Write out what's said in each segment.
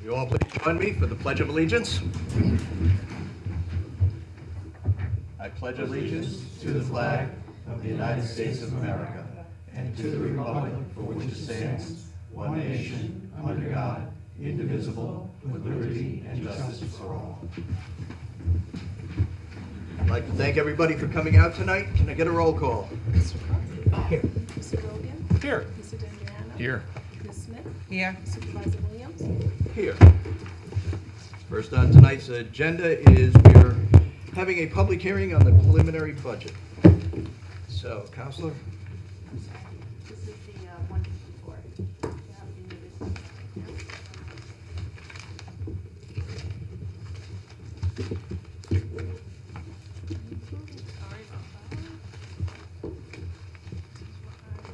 You all please join me for the Pledge of Allegiance. I pledge allegiance to the flag of the United States of America and to the republic for which it stands, one nation, under God, indivisible, with liberty and justice for all. I'd like to thank everybody for coming out tonight. Can I get a roll call? Mr. Cox? Here. Mr. Rogan? Here. Mr. Dendriano? Here. Ms. Smith? Here. Supervisor Williams? Here. First on tonight's agenda is we're having a public hearing on the preliminary budget. So, Counselor? This is the 154. You have the notice. Sorry about that. This is what I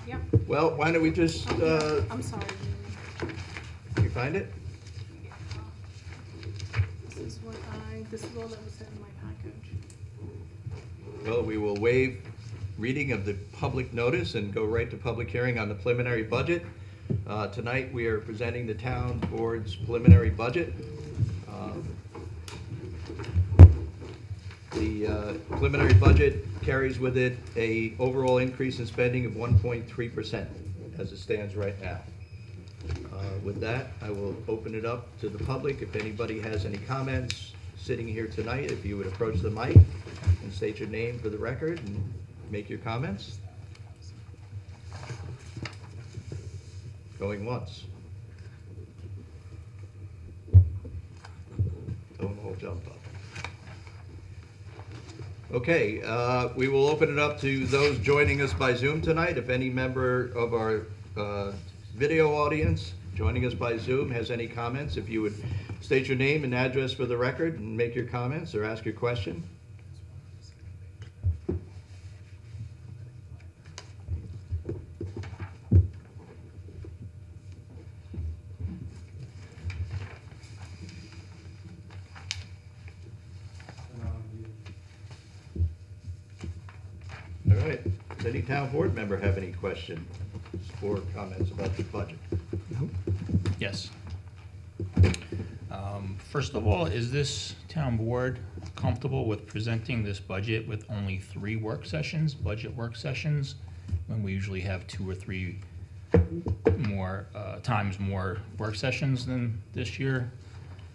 Yep. Well, why don't we just, I'm sorry. you find it? This is all that was in my package. Well, we will waive reading of the public notice and go right to public hearing on the preliminary budget. Tonight, we are presenting the town board's preliminary budget. The preliminary budget carries with it a overall increase in spending of 1.3% as it stands right now. With that, I will open it up to the public. If anybody has any comments sitting here tonight, if you would approach the mic and state your name for the record and make your comments. Going once. Don't all jump up. Okay, we will open it up to those joining us by Zoom tonight. If any member of our video audience joining us by Zoom has any comments, if you would state your name and address for the record and make your comments or ask your question. All right, does any town board member have any questions or comments about the budget? Yes. First of all, is this town board comfortable with presenting this budget with only 3 work sessions, budget work sessions, when we usually have 2 or 3 more more work sessions than this year?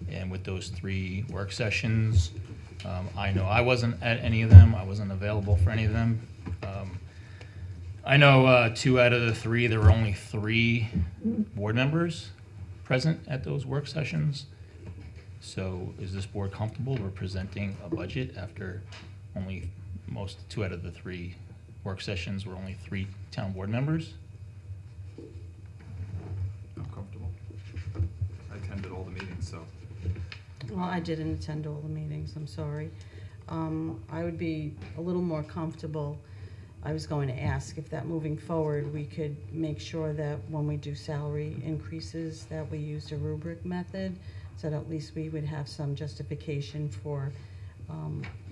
And with those 3 work sessions, I know I wasn't at any of them. I wasn't available for any of them. I know 2 out of the 3, there were only 3 board members present at those work sessions. So is this board comfortable with presenting a budget after only 2 out of the 3 work sessions were only 3 town board members? I'm comfortable. I attended all the meetings, so. Well, I didn't attend all the meetings, I'm sorry. I would be a little more comfortable. I was going to ask if that moving forward, we could make sure that when we do salary increases, that we used a rubric method, so that at least we would have some justification for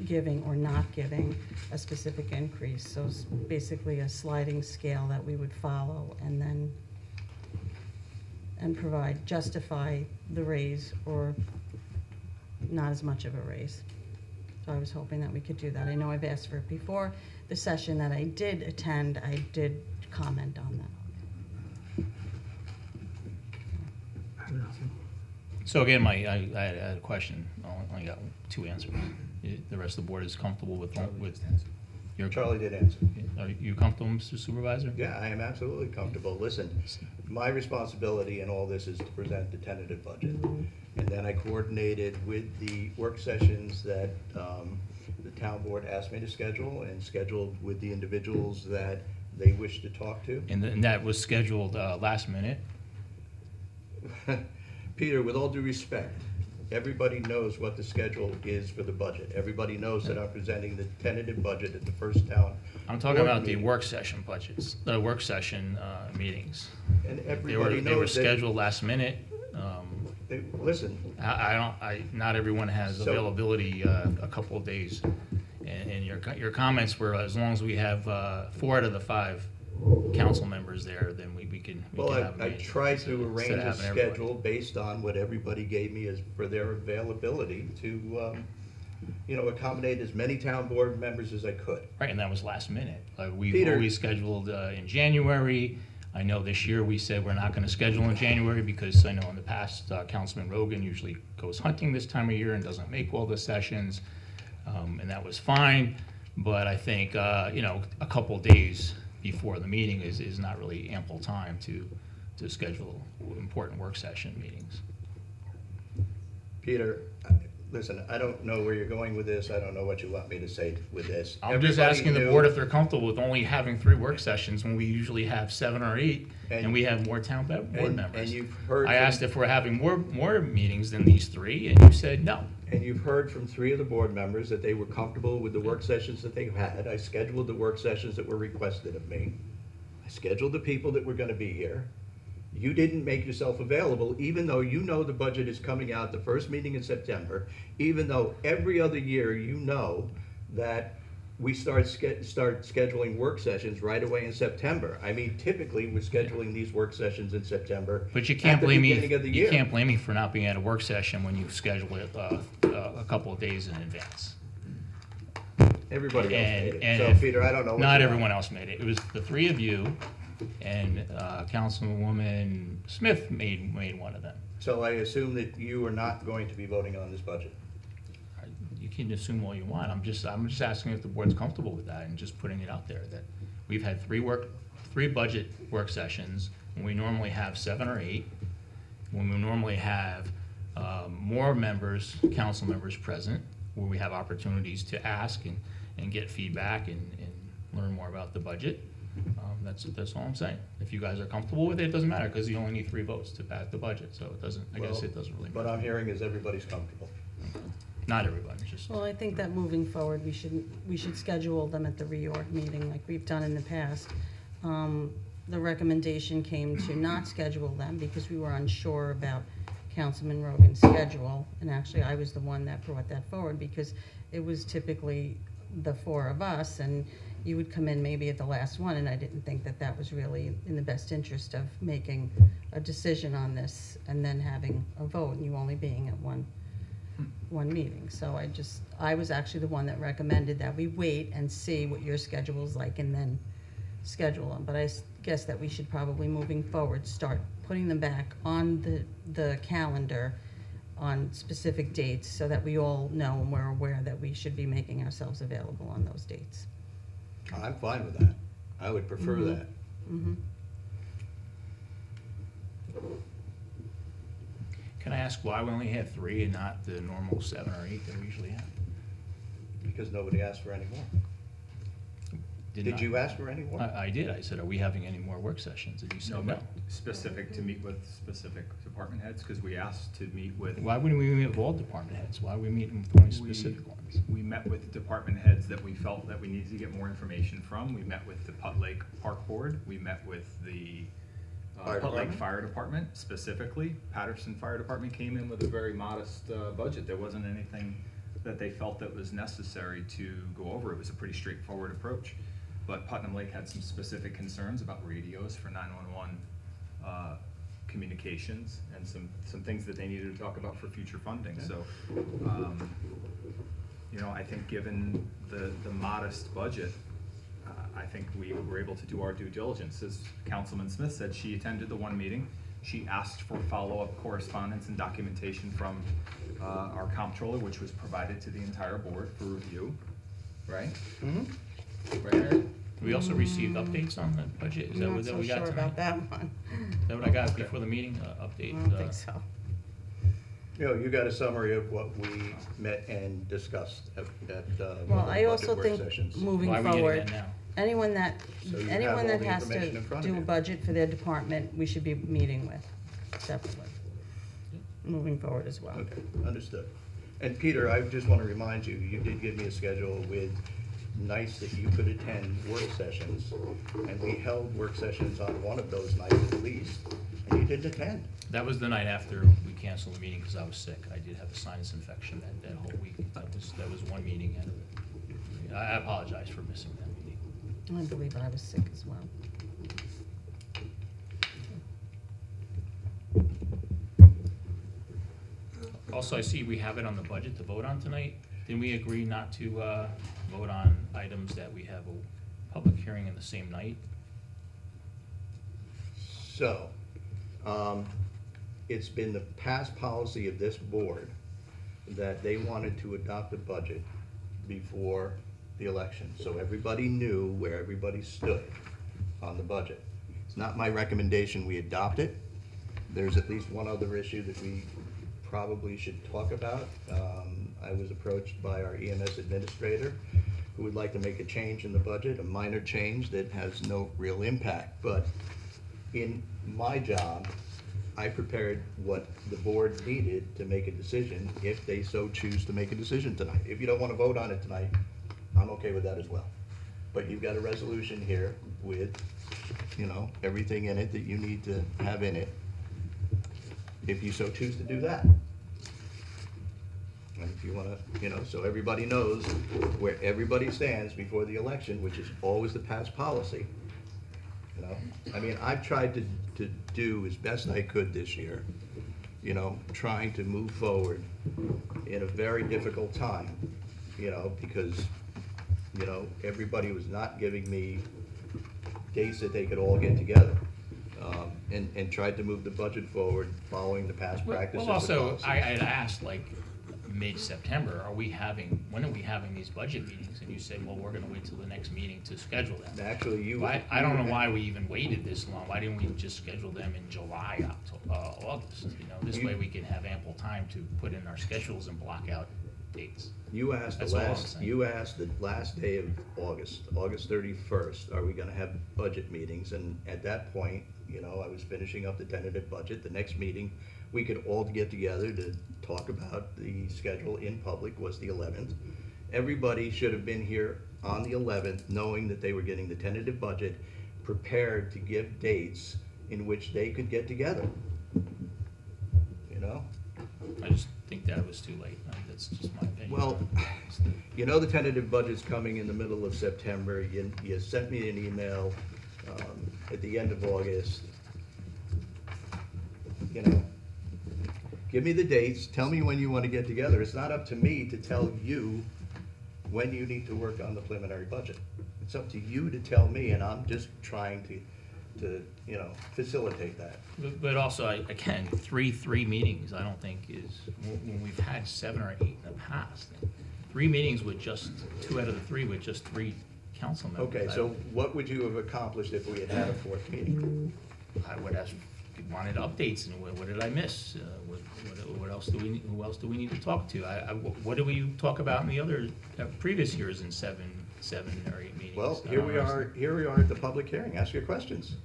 giving or not giving a specific increase. So it's basically a sliding scale that we would follow and then justify the raise or not as much of a raise. So I was hoping that we could do that. I know I've asked for it before. The session that I did attend, I did comment on that. So again, I had a question. I only got 2 answers. The rest of the board is comfortable with your. Charlie did answer. Are you comfortable, Mr. Supervisor? Yeah, I am absolutely comfortable. Listen, my responsibility in all this is to present the tentative budget. And then I coordinated with the work sessions that the town board asked me to schedule and scheduled with the individuals that they wish to talk to. And that was scheduled last minute? Peter, with all due respect, everybody knows what the schedule is for the budget. Everybody knows that I'm presenting the tentative budget at the first town. I'm talking board about the meeting. work session budgets, the work session meetings. And They were, everybody they were knows that, scheduled last minute. listen, Not everyone has So- availability a couple of days. And your comments were, as long as we have 4 out of the 5 council members there, then we can well, have a I meeting. tried to Instead of arrange a having everybody. schedule based on what everybody gave me as for their availability to, accommodate as many town board members as I could. Right, and that was last minute. We've Peter- always scheduled in January. I know this year we said we're not gonna schedule in January because I know in the past, Councilman Rogan usually goes hunting this time of year and doesn't make all the sessions. And that was fine, but I think, a couple days before the meeting is not really ample time to schedule important work session meetings. Peter, listen, I don't know where you're going with this. I don't know what you want me to say with this. I'm just Everybody asking the knew- board if they're comfortable with only having 3 work sessions when we usually have 7 or 8, and And- we have more town board and members. you've heard I from- asked if we're having more meetings than these 3, and you said no. And you've heard from 3 of the board members that they were comfortable with the work sessions that they've had. I scheduled the work sessions that were requested of me. I scheduled the people that were gonna be here. You didn't make yourself available, even though you know the budget is coming out the first meeting in September, even though every other year you know that we start scheduling work sessions right away in September. I mean, typically, we're scheduling these work sessions in September. But you can't at the blame me, beginning of the you year. can't blame me for not being at a work session when you schedule it a couple of days in advance. Everybody else made it. And So, if Peter, I don't know. what Not you everyone want. else made it. It was the 3 of you, and Councilwoman Smith made one of them. So I assume that you are not going to be voting on this budget. You can assume all you want. I'm just asking if the board's comfortable with that and just putting it out there that we've had 3 budget work sessions when we normally have 7 or 8, when we normally have more members, council members present, where we have opportunities to ask and get feedback and learn more about the budget. That's all I'm saying. If you guys are comfortable with it, it doesn't matter, because you only need 3 votes to pass the budget, so I guess Well, it doesn't really What matter. I'm hearing is everybody's comfortable. Not everybody, just. Well, I think that moving forward, we should schedule them at the reorg meeting like we've done in the past. The recommendation came to not schedule them because we were unsure about Councilman Rogan's schedule. And actually, I was the one that brought that forward because it was typically the 4 of us, and you would come in maybe at the last one, and I didn't think that that was really in the best interest of making a decision on this and then having a vote, and you only being at one meeting. So I was actually the one that recommended that we wait and see what your schedule's like and then schedule them. But I guess that we should probably, moving forward, start putting them back on the calendar on specific dates so that we all know and we're aware that we should be making ourselves available on those dates. I'm fine with that. I would prefer that. Mm-hmm. Can I ask why we only have 3 and not the normal 7 or 8 that we usually have? Because nobody asked for any more. Did not- you ask for any more? I did. I said, are we having any more work sessions? And you No, said no. but specific to meet with specific department heads, because we asked to meet with. Why wouldn't we meet with all department heads? Why are we meeting with only We- specific ones? We met with department heads that we felt that we needed to get more information from. We met with the Putt Lake Park Board. We met with the Fire Putt Lake department? Fire Department specifically. Patterson Fire Department came in with a very modest budget. There wasn't anything that they felt that was necessary to go over. It was a pretty straightforward approach. But Putnam Lake had some specific concerns about radios for 911 communications and some things that they needed to talk about for future funding. So, I think given the modest budget, I think we were able to do our due diligence. As Councilman Smith said, she attended the 1 meeting. She asked for follow-up correspondence and documentation from our comptroller, which was provided to the entire board for review, right? Mhm. Right, Mary? We also received updates on the budget. Is that I'm what not so we got sure tonight? about that one. Is that what I got before the meeting, update? I don't think so. You got a summary of what we met and discussed at Well, one of I the also budget work think sessions. moving Why are we getting forward, that now? anyone that, So you have anyone all that the has information in to front of do a you. budget for their department, we should be meeting with separately. moving forward as well. Okay, understood. And Peter, I just want to remind you, you did give me a schedule with nights that you could attend work sessions, and we held work sessions on one of those nights at least, and you didn't attend. That was the night after we canceled the meeting because I was sick. I did have a sinus infection that whole week. That was one meeting out of it. I apologize for missing that meeting. I believe I was sick as well. Also, I see we have it on the budget to vote on tonight. Didn't we agree not to vote on items that we have a public hearing in the same night? So, it's been the past policy of this board that they wanted to adopt a budget before the election, so everybody knew where everybody stood on the budget. It's not my recommendation we adopt it. There's at least one other issue that we probably should talk about. I was approached by our EMS administrator who would like to make a change in the budget, a minor change that has no real impact, but in my job, I prepared what the board needed to make a decision if they so choose to make a decision tonight. If you don't want to vote on it tonight, I'm okay with that as well. But you've got a resolution here with, you know, everything in it that you need to have in it, if you so choose to do that. And if you want to, you know, so everybody knows where everybody stands before the election, which is always the past policy. You know, I mean, I've tried to do as best I could this year, you know, trying to move forward in a very difficult time, you know, because, you know, everybody was not giving me dates that they could all get together. And tried to move the budget forward following the past practices. Well, also, and I had asked, like, mid-September, when are we having these budget meetings? And you said, well, we're gonna wait till the next meeting to schedule them. Actually, I don't know why we even waited this long. Why didn't we just schedule them in July, August? You know, this way we can have ample time to put in our schedules and block out dates. You asked That's all I'm saying. you asked the last day of August, August 31st, are we gonna have budget meetings? And at that point, you know, I was finishing up the tentative budget. The next meeting, we could all get together to talk about the schedule in public was the 11th. Everybody should have been here on the 11th, knowing that they were getting the tentative budget, prepared to give dates in which they could get together. You know? I just think that it was too late. That's just my opinion. Well, you know the tentative budget's coming in the middle of September. You sent me an email at the end of August. You know, give me the dates, tell me when you want to get together. It's not up to me to tell you when you need to work on the preliminary budget. It's up to you to tell me, and I'm just trying to you know, facilitate that. But also, again, three meetings, I don't think is, when we've had 7 or 8 in the past. 3 meetings with just, 2 out of the 3 with just 3 council members. Okay, so what would you have accomplished if we had had a 4th meeting? I would have wanted updates, and what did I miss? What else do who else do we need to talk to? What do we talk about in the other, previous years in 7 or 8 meetings? Well, I here don't we are at the public hearing. Ask your questions.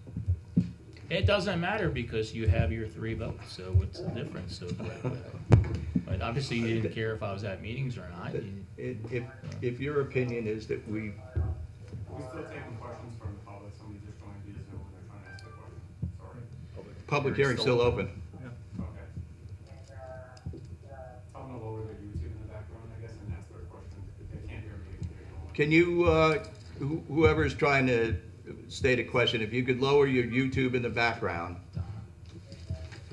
It doesn't matter because you have your 3 votes, so what's the difference? So, but obviously you didn't care if I was at meetings or not. If your opinion is that We're still taking questions from the public, somebody just joined via Zoom and they're trying to ask a question, sorry. public hearing's still open. Okay. Tell them to lower their YouTube in the background, I guess, and ask their question. If they can't hear me, they can hear you. Can you, whoever's trying to state a question, if you could lower your YouTube in the background,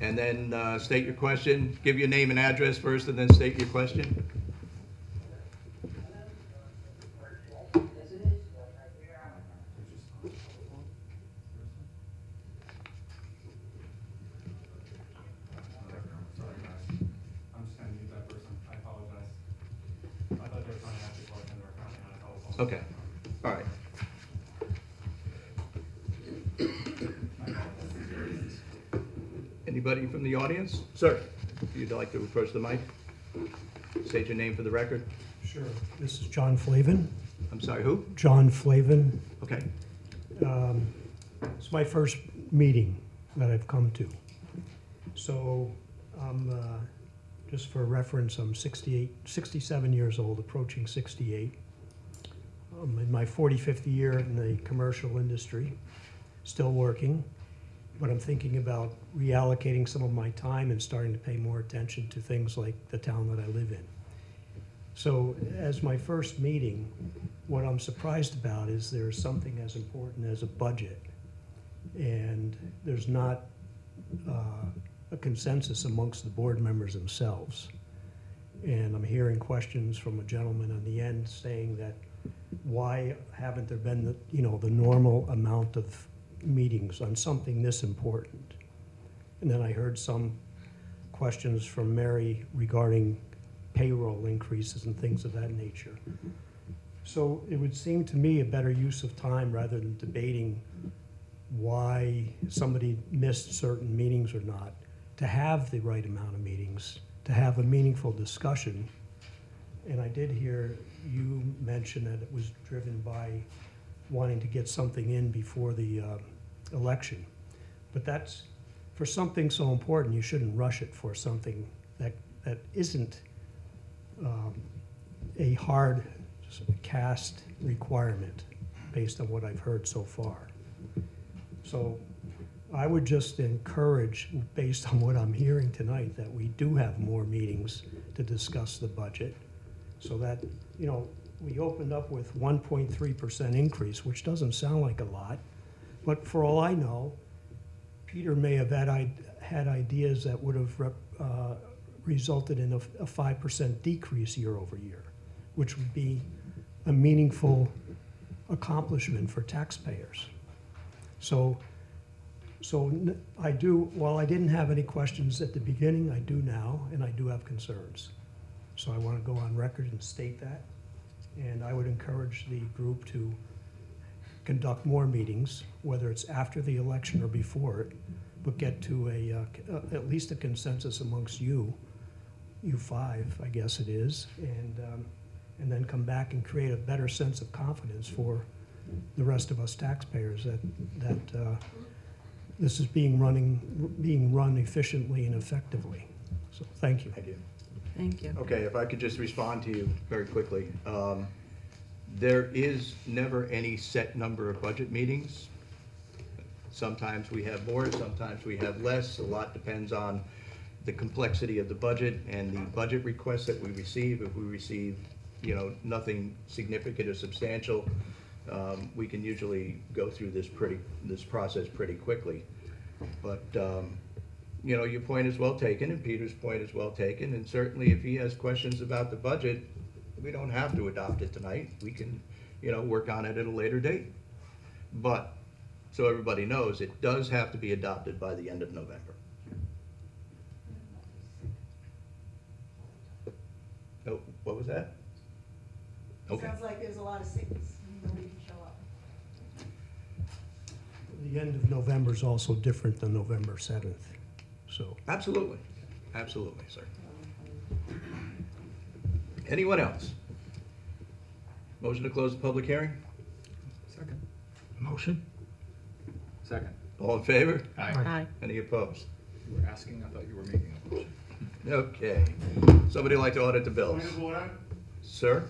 and then state your question, give your name and address first, and then state your question. Sorry, guys. I'm just gonna mute that person. I apologize. I thought they were trying to ask a question, they were currently on a telephone. Okay, all right. Anybody from the audience? Sir, if you'd like to approach the mic, state your name for the record. Sure. This is John Flavin. I'm sorry, who? John Flavin. Okay, It's my first meeting that I've come to. So I'm, just for reference, I'm 67 years old, approaching 68. I'm in my 45th year in the commercial industry, still working, but I'm thinking about reallocating some of my time and starting to pay more attention to things like the town that I live in. So as my first meeting, what I'm surprised about is there's something as important as a budget, and there's not a consensus amongst the board members themselves. And I'm hearing questions from a gentleman on the end saying that why haven't there been the normal amount of meetings on something this important? And then I heard some questions from Mary regarding payroll increases and things of that nature. So it would seem to me a better use of time, rather than debating why somebody missed certain meetings or not, to have the right amount of meetings, to have a meaningful discussion. And I did hear you mention that it was driven by wanting to get something in before the election. But that's, for something so important, you shouldn't rush it for something that isn't a hard cast requirement based on what I've heard so far. So I would just encourage, based on what I'm hearing tonight, that we do have more meetings to discuss the budget, so that, we opened up with 1.3% increase, which doesn't sound like a lot, but for all I know, Peter may have had ideas that would have resulted in a 5% decrease year over year, which would be a meaningful accomplishment for taxpayers. So I do, while I didn't have any questions at the beginning, I do now, and I do have concerns. So I want to go on record and state that. And I would encourage the group to conduct more meetings, whether it's after the election or before it, but get to at least a consensus amongst you five, I guess it is, and then come back and create a better sense of confidence for the rest of us taxpayers that this is being run efficiently and effectively. So thank you. Thank you. Thank you. Okay, if I could just respond to you very quickly. There is never any set number of budget meetings. Sometimes we have more, sometimes we have less. A lot depends on the complexity of the budget and the budget requests that we receive. If we receive, nothing significant or substantial, we can usually go through this process pretty quickly. But your point is well taken, and Peter's point is well taken, and certainly if he has questions about the budget, we don't have to adopt it tonight. We can, work on it at a later date. But, so everybody knows, it does have to be adopted by the end of November. Oh, what was that? Okay. Sounds like there's a lot of sickness, nobody can show up. The end of November is also different than November 7th, so. Absolutely, absolutely, sir. Anyone else? Motion to close the public hearing? Second. Motion. Second. All in favor? Aye. Any opposed? You were asking, I thought you were making a motion. Okay. Somebody like to audit the bills? Point of order. Sir?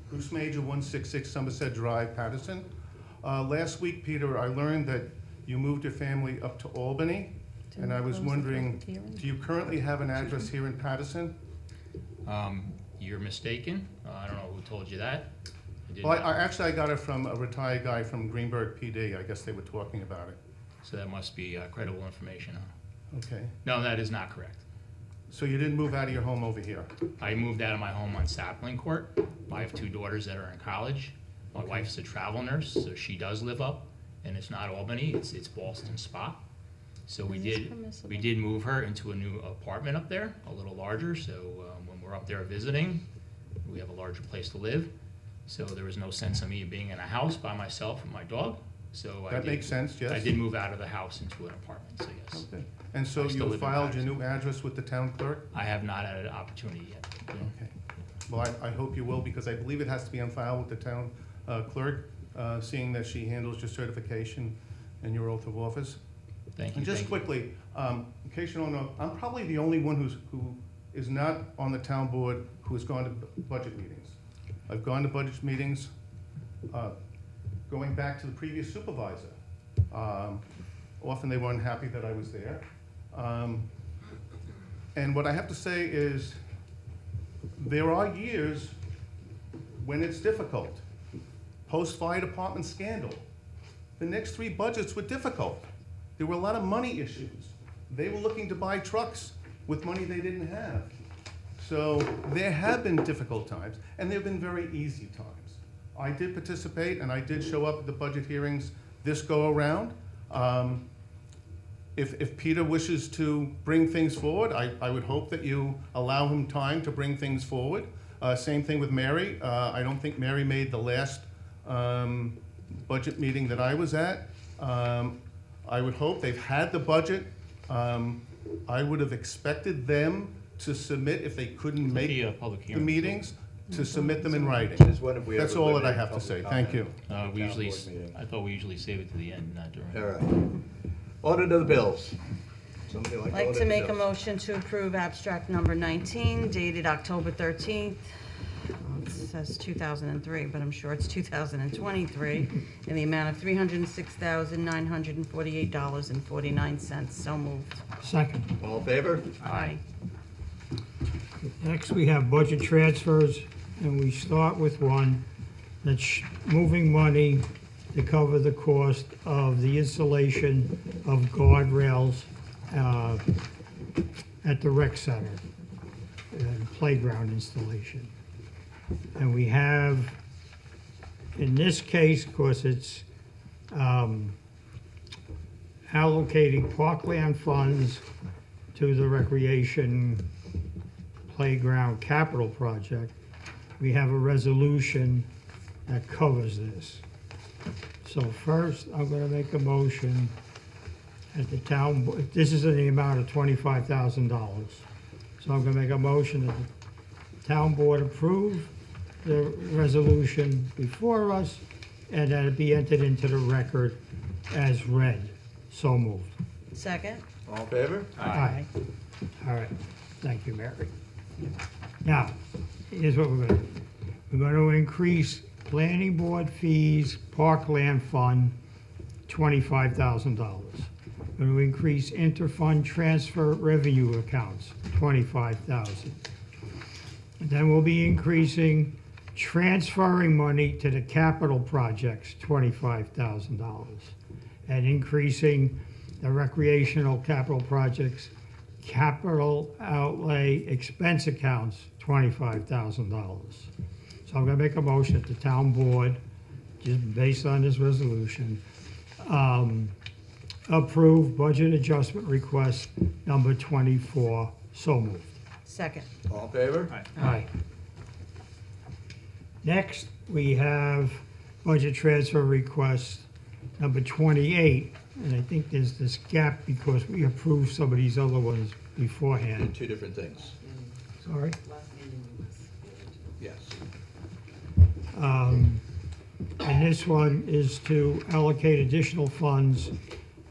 Bruce Major, 166 Somerset Drive, Patterson. Last week, Peter, I learned that you moved your family up to Albany, Didn't and I was close the wondering, public hearing? do you currently have an address here in Patterson? You're mistaken. I don't know who told you that. I did Well, not. actually, I got it from a retired guy from Greenberg PD. I guess they were talking about it. So that must be credible information, huh? Okay. No, that is not correct. So you didn't move out of your home over here? I moved out of my home on Sapling Court. I have two daughters that are in college. My wife's a travel nurse, so she does live up, and it's not Albany, it's Boston Spa. So we Is this did permissible? move her into a new apartment up there, a little larger, so when we're up there visiting, we have a larger place to live. So there was no sense of me being in a house by myself and my dog, so That makes sense, yes? I did move out of the house into an apartment, so yes. Okay. And so I still you live in filed your Patterson. new address with the town clerk? I have not had an opportunity yet. Okay. Well, I hope you will, because I believe it has to be on file with the town clerk, seeing that she handles your certification and your oath of office. Thank you. And just thank you. quickly, in case you don't know, I'm probably the only one who is not on the town board who has gone to budget meetings. I've gone to budget meetings, going back to the previous supervisor. Often they weren't happy that I was there. And what I have to say is, there are years when it's difficult. Post-fire department scandal. The next 3 budgets were difficult. There were a lot of money issues. They were looking to buy trucks with money they didn't have. So there have been difficult times, and there have been very easy times. I did participate, and I did show up at the budget hearings this go-around. If Peter wishes to bring things forward, I would hope that you allow him time to bring things forward. Same thing with Mary. I don't think Mary made the last budget meeting that I was at. I would hope they've had the budget. I would have expected them to submit, if they couldn't make The public the hearing. meetings, to submit them in writing. Since when have we That's ever all that I limited have to public say. comment Thank you. We on a usually, town board meeting? I thought we usually save it to the end, not during. All right. Audit of the bills. Somebody I'd like like audit to the make a bills? motion to approve abstract number 19 dated October 13th. It says 2003, but I'm sure it's 2023, in the amount of $306,948.49. So moved. Second. All in favor? Aye. Next, we have budget transfers, and we start with one that's moving money to cover the cost of the installation of guardrails at the rec center, playground installation. And we have, in this case, of course, it's allocating parkland funds to the recreation playground capital project. We have a resolution that covers this. So first, I'm gonna make a motion at the town, this is in the amount of $25,000. So I'm gonna make a motion that the town board approve the resolution before us, and that it be entered into the record as read. So moved. Second? All in favor? Aye. All right, thank you, Mary. Now, here's what we're gonna do. We're gonna increase planning board fees, parkland fund, $25,000. We're gonna increase interfund transfer revenue accounts, $25,000. And then we'll be increasing transferring money to the capital projects, $25,000. And increasing the recreational capital projects capital outlay expense accounts, $25,000. So I'm gonna make a motion at the town board, just based on this resolution, approve budget adjustment request number 24, so moved. Second. All in favor? Aye. Next, we have budget transfer request number 28, and I think there's this gap because we approved some of these other ones beforehand. Two different things. Sorry? Yes. And this one is to allocate additional funds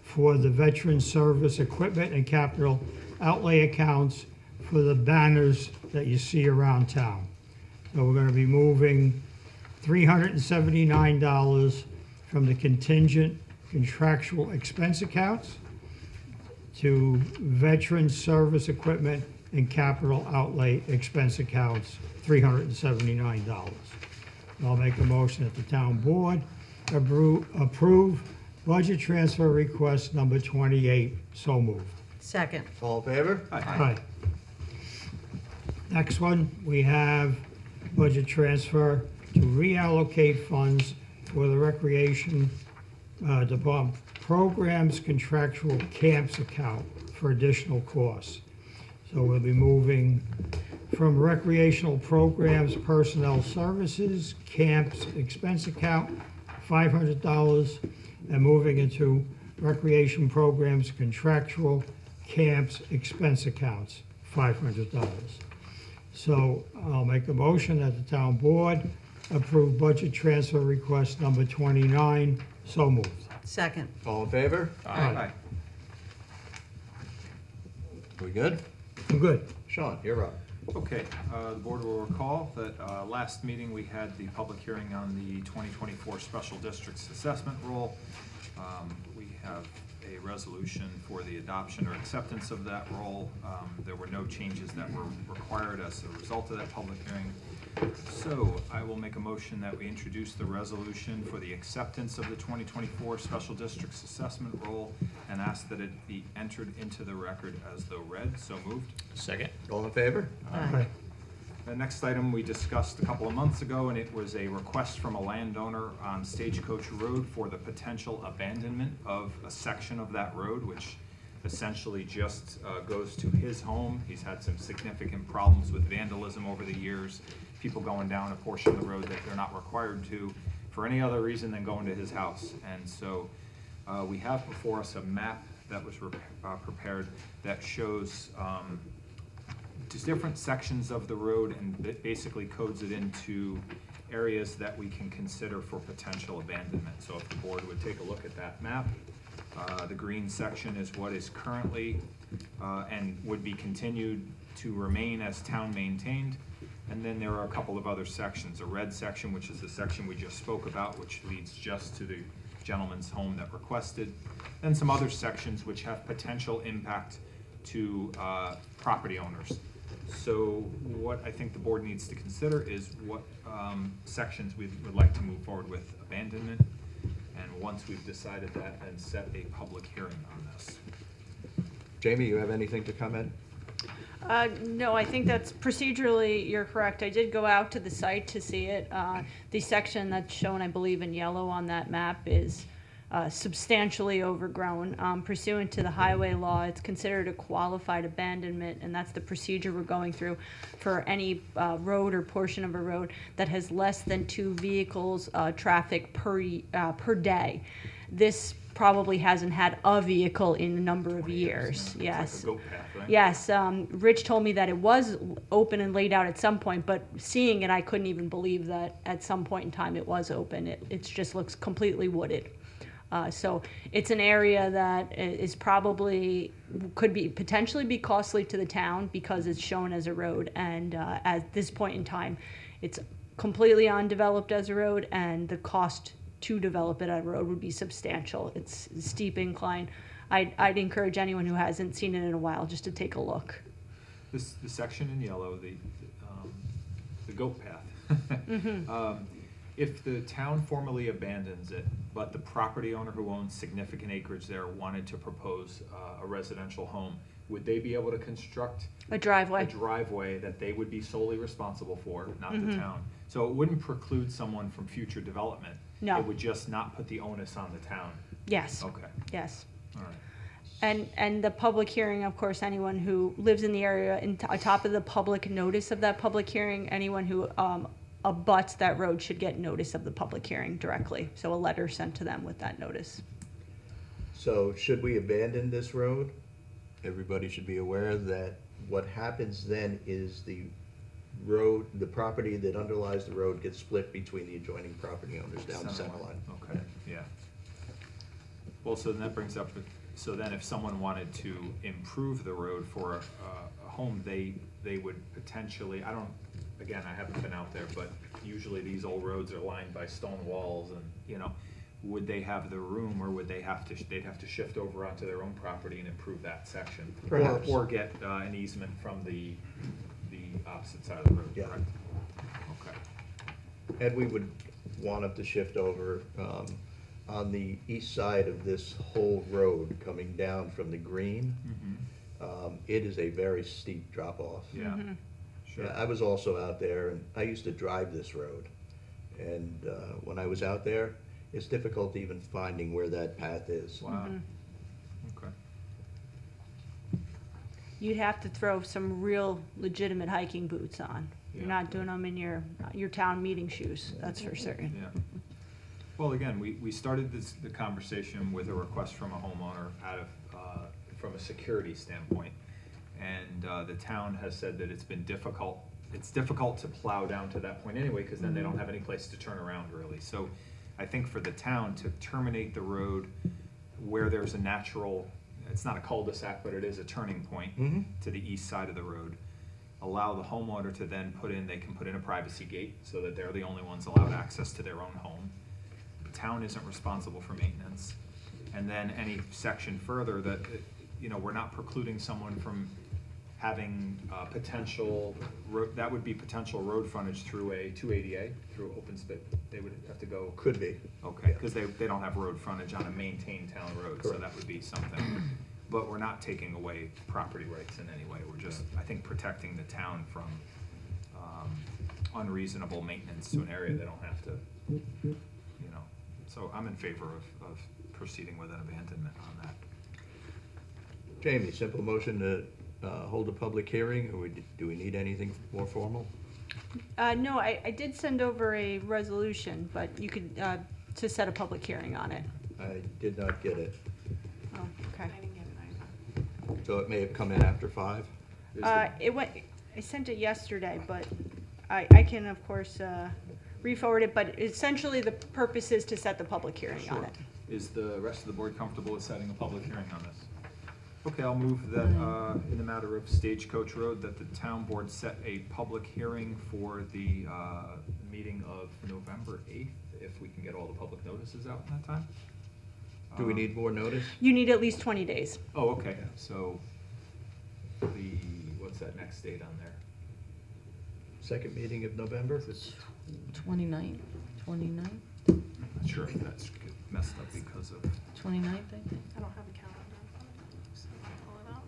for the veteran service equipment and capital outlay accounts for the banners that you see around town. So we're gonna be moving $379 from the contingent contractual expense accounts to veteran service equipment and capital outlay expense accounts, $379. I'll make a motion at the town board, approve budget transfer request number 28, so moved. Second. All in favor? Aye. Next one, we have budget transfer to reallocate funds for the recreation department programs contractual camps account for additional costs. So we'll be moving from recreational programs personnel services camps expense account, $500, and moving into recreation programs contractual camps expense accounts, $500. So I'll make a motion that the town board approve budget transfer request number 29, so moved. Second. All in favor? Aye. We good? I'm good. Sean, you're up. Okay, the board will recall that last meeting, we had the public hearing on the 2024 Special Districts Assessment Rule. We have a resolution for the adoption or acceptance of that role. There were no changes that were required as a result of that public hearing. So I will make a motion that we introduce the resolution for the acceptance of the 2024 Special Districts Assessment Role and ask that it be entered into the record as though read. So moved. Second? All in favor? Aye. The next item we discussed a couple of months ago, and it was a request from a landowner on Stagecoach Road for the potential abandonment of a section of that road, which essentially just goes to his home. He's had some significant problems with vandalism over the years, people going down a portion of the road that they're not required to for any other reason than going to his house. And so we have before us a map that was prepared that shows just different sections of the road, and it basically codes it into areas that we can consider for potential abandonment. So if the board would take a look at that map, the green section is what is currently and would be continued to remain as town maintained. And then there are a couple of other sections, a red section, which is the section we just spoke about, which leads just to the gentleman's home that requested, and some other sections which have potential impact to property owners. So what I think the board needs to consider is what sections we would like to move forward with abandonment. And once we've decided that, then set a public hearing on this. Jamie, you have anything to comment? No, I think that's procedurally, you're correct. I did go out to the site to see it. The section that's shown, I believe, in yellow on that map is substantially overgrown. Pursuant to the highway law, it's considered a qualified abandonment, and that's the procedure we're going through for any road or portion of a road that has less than 2 vehicles traffic per day. This probably hasn't had a vehicle in a number of 20 years. yeah. Yes. It's like a goat path, right? Yes, Rich told me that it was open and laid out at some point, but seeing it, I couldn't even believe that at some point in time it was open. It just looks completely wooded. So it's an area that is probably, could be, potentially be costly to the town because it's shown as a road. And at this point in time, it's completely undeveloped as a road, and the cost to develop it as a road would be substantial. It's a steep incline. I'd encourage anyone who hasn't seen it in a while just to take a look. The section in yellow, the goat path. If the town formally abandons it, but the property owner who owns significant acreage there wanted to propose a residential home, would they be able to construct A driveway. a driveway that they would be solely responsible for, not Mm-hmm. the town? So it wouldn't preclude someone from future development? No. It would just not put the onus on the town? Yes. Okay, Yes. all right. And the public hearing, of course, anyone who lives in the area, on top of the public notice of that public hearing, anyone who abuts that road should get notice of the public hearing directly. So a letter sent to them with that notice. So should we abandon this road? Everybody should be aware that what happens then is the road, the property that underlies the road gets split between the adjoining property owners down the center line. Okay, yeah. Well, so then that brings up, so then if someone wanted to improve the road for a home, they would potentially, I don't, again, I haven't been out there, but usually these old roads are lined by stone walls and, you know, would they have the room, or would they'd have to shift over onto their own property and improve that section? Perhaps. Or get an easement from the opposite side of the road, Yeah. correct? Okay. And we would want them to shift over on the east side of this whole road coming down from the green. It is a very steep drop off. Yeah, sure. Yeah, I was also out there, and I used to drive this road. And when I was out there, it's difficult even finding where that path is. Wow. Okay. You'd have to throw some real legitimate hiking boots on. You're Yeah. not doing them in your town meeting shoes, that's for certain. Yeah. Well, again, we started the conversation with a request from a homeowner out of, from a security standpoint. And the town has said that it's difficult to plow down to that point anyway, because then they don't have any place to turn around really. So I think for the town to terminate the road where there's a natural it's not a cul-de-sac, but it is a turning point Mhm. to the east side of the road. Allow the homeowner to then they can put in a privacy gate so that they're the only ones allowed access to their own home. The town isn't responsible for maintenance. And then any section further that, we're not precluding someone from having that would be potential road frontage through a 280A, through open space. They would have to go. Could be. Okay, because they don't have road frontage on a maintained town road, so Correct. that would be something. But we're not taking away property rights in any way. We're just, I think, protecting the town from unreasonable maintenance to an area they don't have to, So I'm in favor of proceeding with an abandonment on that. Jamie, simple motion to hold a public hearing, or do we need anything more formal? No, I did send over a resolution, but you could, to set a public hearing on it. I did not get it, Oh, okay. so it may have come in after 5. I sent it yesterday, but I can, of course, re-forward it, but essentially the purpose is to set the public hearing on Sure. it. Is the rest of the board comfortable with setting a public hearing on this? Okay, I'll move that, in the matter of Stagecoach Road, that the town board set a public hearing for the meeting of November 8th, if we can get all the public notices out in that time. Do we need more notice? You need at least 20 days. Oh, okay, so what's that next date on there? Second meeting of November? 29th, I'm not sure if that's messed up because of, 29th, I think. I don't have a calendar in front of me, so I'll pull it up.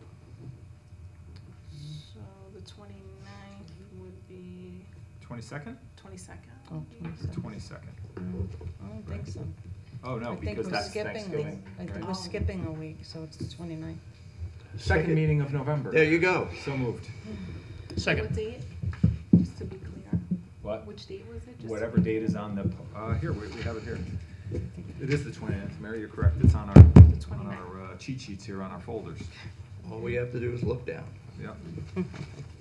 So the 29th would be 22nd? 22nd. Oh, 22nd. 22nd. I don't think so. Oh, no, I think because we're that's skipping Thanksgiving. I think right? we're skipping a week, so it's the 29th. Second meeting of November. There you go. So moved. What Second. date? Just to be clear. What? Which date was it? Just to Whatever be- date is on the, here, we have it here. It is the 29th, Mary, you're correct, it's on our cheat sheets here on our folders. All we have to do is look down. Yep.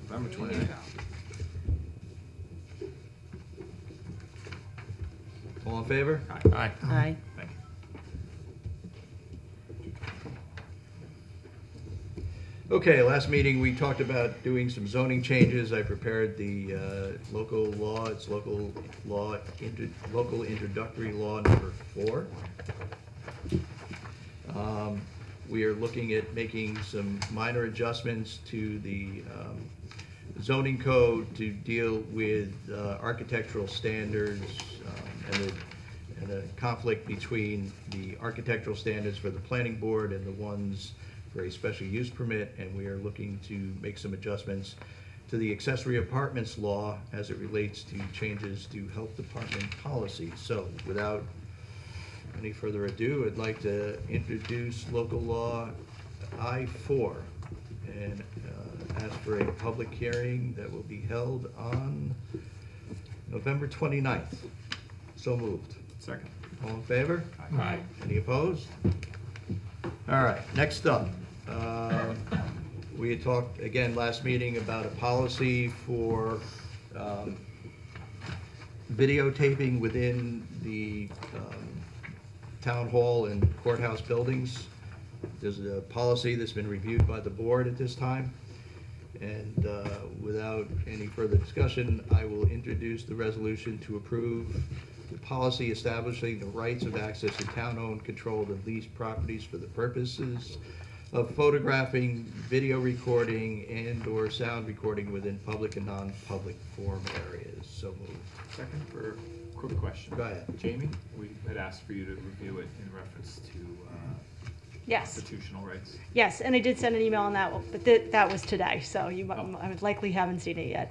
November There you 29th. go. All in favor? Aye. Aye. Thank you. Okay, last meeting, we talked about doing some zoning changes. I prepared the local introductory law number 4. We are looking at making some minor adjustments to the zoning code to deal with architectural standards and a conflict between the architectural standards for the planning board and the ones for a special use permit, and we are looking to make some adjustments to the accessory apartments law as it relates to changes to health department policy. So without any further ado, I'd like to introduce local law I-4 and ask for a public hearing that will be held on November 29th. So moved. Second. All in favor? Aye. Any opposed? All right, next up, we had talked again last meeting about a policy for videotaping within the town hall and courthouse buildings. There's a policy that's been reviewed by the board at this time. And without any further discussion, I will introduce the resolution to approve the policy establishing the rights of access to town-owned, controlled, and leased properties for the purposes of photographing, video recording, and/or sound recording within public and non-public forum areas. So moved. Second for quick question. Go ahead. Jamie, we had asked for you to review it in reference to Yes, constitutional rights. yes, and I did send an email on that, but that was today, so you likely haven't seen it yet.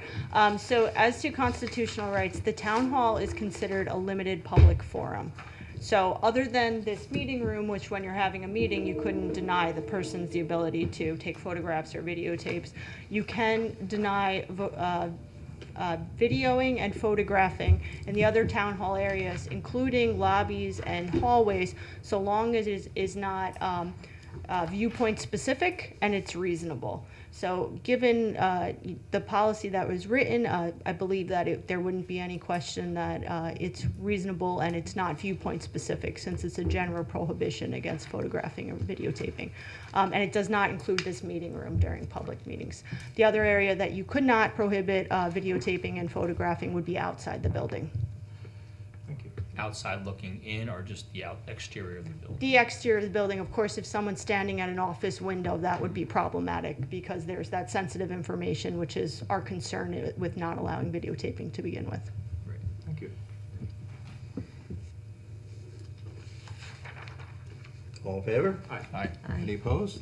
So as to constitutional rights, the town hall is considered a limited public forum. So other than this meeting room, which when you're having a meeting, you couldn't deny the persons the ability to take photographs or videotapes, you can deny videoing and photographing in the other town hall areas, including lobbies and hallways, so long as it is not viewpoint specific and it's reasonable. So given the policy that was written, I believe that there wouldn't be any question that it's reasonable and it's not viewpoint specific, since it's a general prohibition against photographing or videotaping. And it does not include this meeting room during public meetings. The other area that you could not prohibit videotaping and photographing would be outside the building. Thank you. Outside looking in or just the exterior of the building? The exterior of the building, of course, if someone's standing at an office window, that would be problematic because there's that sensitive information, which is our concern with not allowing videotaping to begin with. Great, thank you. All in favor? Aye. Any opposed?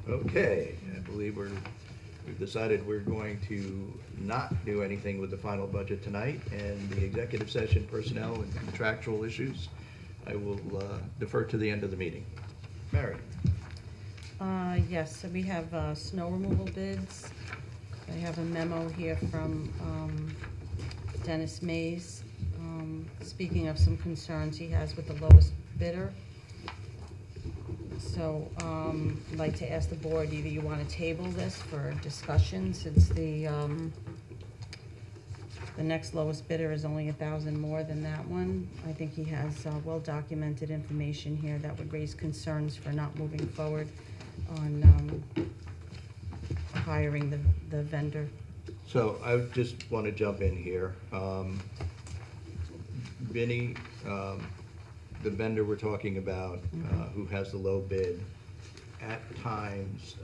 Okay, I believe we've decided we're going to not do anything with the final budget tonight, and the executive session personnel and contractual issues, I will defer to the end of the meeting. Mary? Yes, so we have snow removal bids. I have a memo here from Dennis Mays, speaking of some concerns he has with the lowest bidder. So, I'd like to ask the board, either you want to table this for discussion, since the next lowest bidder is only 1,000 more than that one. I think he has well-documented information here that would raise concerns for not moving forward on hiring the vendor. So I just want to jump in here. Vinnie, the vendor we're talking about, who has the low bid, at times,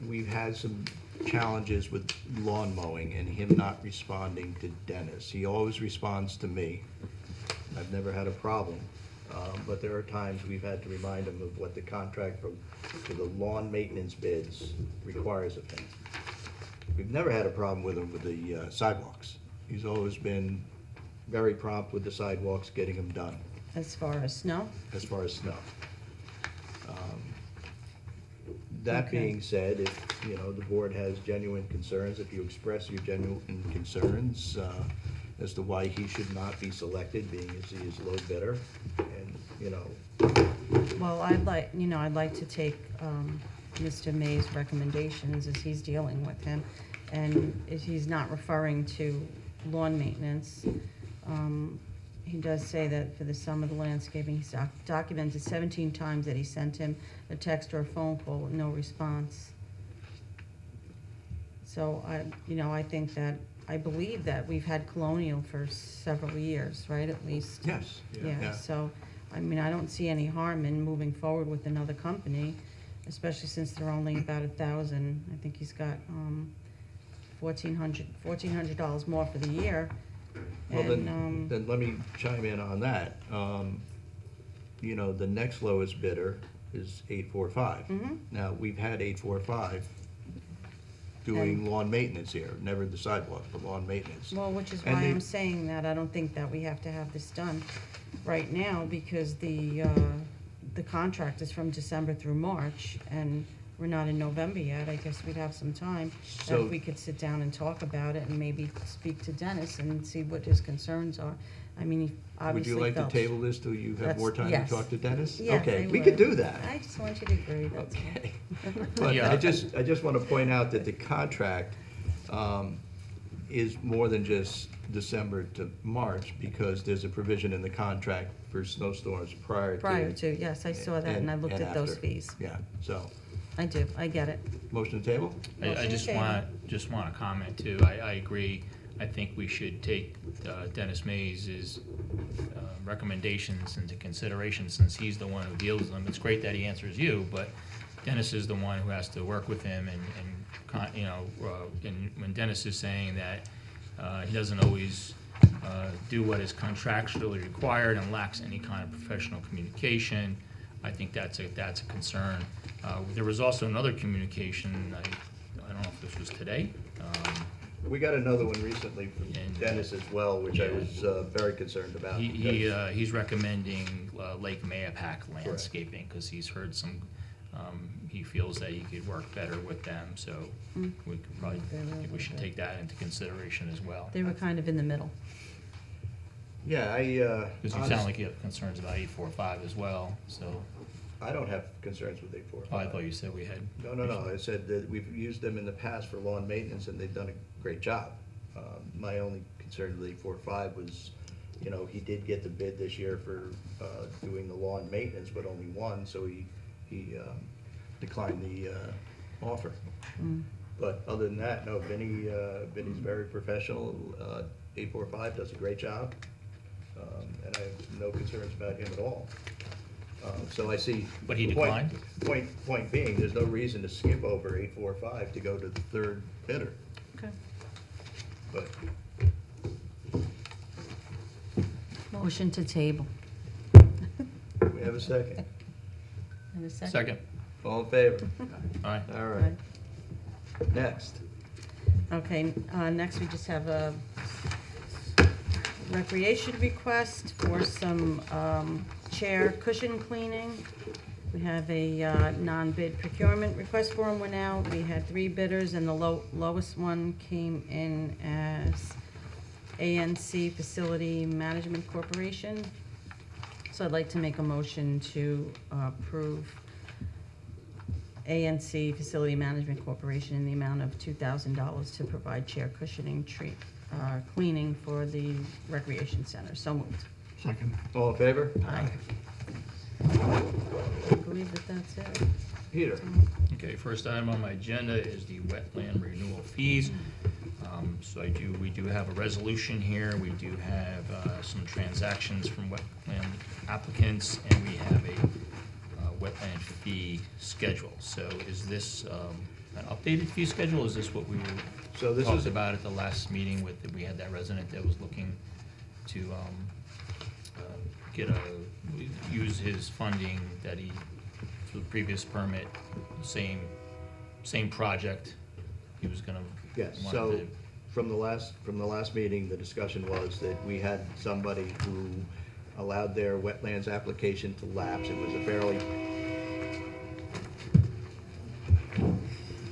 we've had some challenges with lawn mowing and him not responding to Dennis. He always responds to me. I've never had a problem, but there are times we've had to remind him of what the contract for the lawn maintenance bids requires of him. We've never had a problem with him with the sidewalks. He's always been very prompt with the sidewalks, getting them done, As far as snow? as far as snow. That Okay. being said, if, you know, the board has genuine concerns, if you express your genuine concerns as to why he should not be selected, being as he is low bidder, and, you know, Well, I'd like to take Mr. May's recommendations as he's dealing with him. And if he's not referring to lawn maintenance, he does say that for the sum of the landscaping, he's documented 17 times that he sent him a text or a phone call with no response. So I believe that we've had Colonial for several years, right, at least? yes. Yeah, so, I mean, I don't see any harm in moving forward with another company, especially since they're only about 1,000. I think he's got $1,400 more for the year. Well, And, then let me chime in on that. You know, the next lowest bidder is 845. Now, we've had 845 doing lawn maintenance here, never the sidewalk, but lawn maintenance. well, which is And why they- I'm saying that I don't think that we have to have this done right now, because the contract is from December through March, and we're not in November yet. I guess we'd have some time. So- That we could sit down and talk about it and maybe speak to Dennis and see what his concerns are. I mean, he Would obviously you like to felt- table this till you have That's- more time to yes. talk to Dennis? Yes, Okay, I we could would. do that. I just want you to agree, that's all. Okay. But Yeah. I just want to point out that the contract is more than just December to March, because there's a provision in the contract for snowstorms prior to. Prior to, yes, I saw that and I looked at those after. fees. Yeah, so, I do, I get it. motion to table? I Motion just to want to comment too. I agree. I think we should take Dennis Mays' recommendations into consideration, since he's the one who deals with them. It's great that he answers you, but Dennis is the one who has to work with him, and when Dennis is saying that he doesn't always do what is contractually required and lacks any kind of professional communication, I think that's a concern. There was also another communication, I don't know if this was today. We got another one recently from And- Dennis as well, which I was very concerned about. because- He's recommending Lake Mayapack landscaping, because he's heard some, he feels that he could work better with them, so we could probably, I think we should take that into consideration as well. They were kind of in the middle. Yeah, Because you sound like you have concerns about 845 as well, so, I don't have concerns with 845. oh, I thought you said we had. No, I said that we've used them in the past for lawn maintenance, and they've done a great job. My only concern with 845 was, you know, he did get the bid this year for doing the lawn maintenance, but only one, so he declined the offer. But other than that, no, Vinny's very professional. 845 does a great job, and I have no concerns about him at all. So I see. But he point- declined? Point being, there's no reason to skip over 845 to go to the third bidder, Okay. but Motion to table. we have a second. And a second? Second, All in favor? all right. All right. Next. Okay, next we just have a recreation request for some chair cushion cleaning. We have a non-bid procurement request form went out. We had 3 bidders, and the lowest one came in as ANC Facility Management Corporation. So I'd like to make a motion to approve ANC Facility Management Corporation in the amount of $2,000 to provide chair cushioning cleaning for the recreation center. So moved. Second. All in favor? Aye. I believe that that's it. Peter? Okay, first item on my agenda is the wetland renewal fees. So we do have a resolution here, we do have some transactions from wetland applicants, and we have a wetland fee schedule. So is this an updated fee schedule? Is this what we So this talked is, about at the last meeting we had that resident that was looking to use his funding that he, for the previous permit, same project, he was gonna. yes, wanted so to- from the last meeting, the discussion was that we had somebody who allowed their wetlands application to lapse. It was a fairly,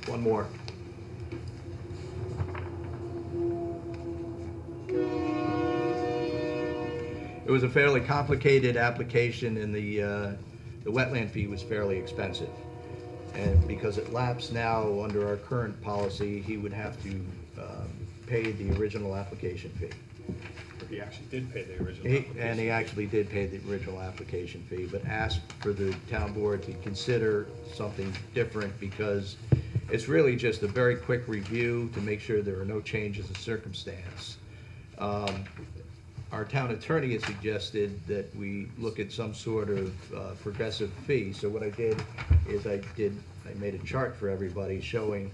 one more. It was a fairly complicated application, and the wetland fee was fairly expensive. And because it lapsed now, under our current policy, he would have to pay the original application fee. He actually did pay the original And application. he actually did pay the original application fee, but asked for the town board to consider something different, because it's really just a very quick review to make sure there are no changes in circumstance. Our town attorney had suggested that we look at some sort of progressive fee. So what I did is I made a chart for everybody showing,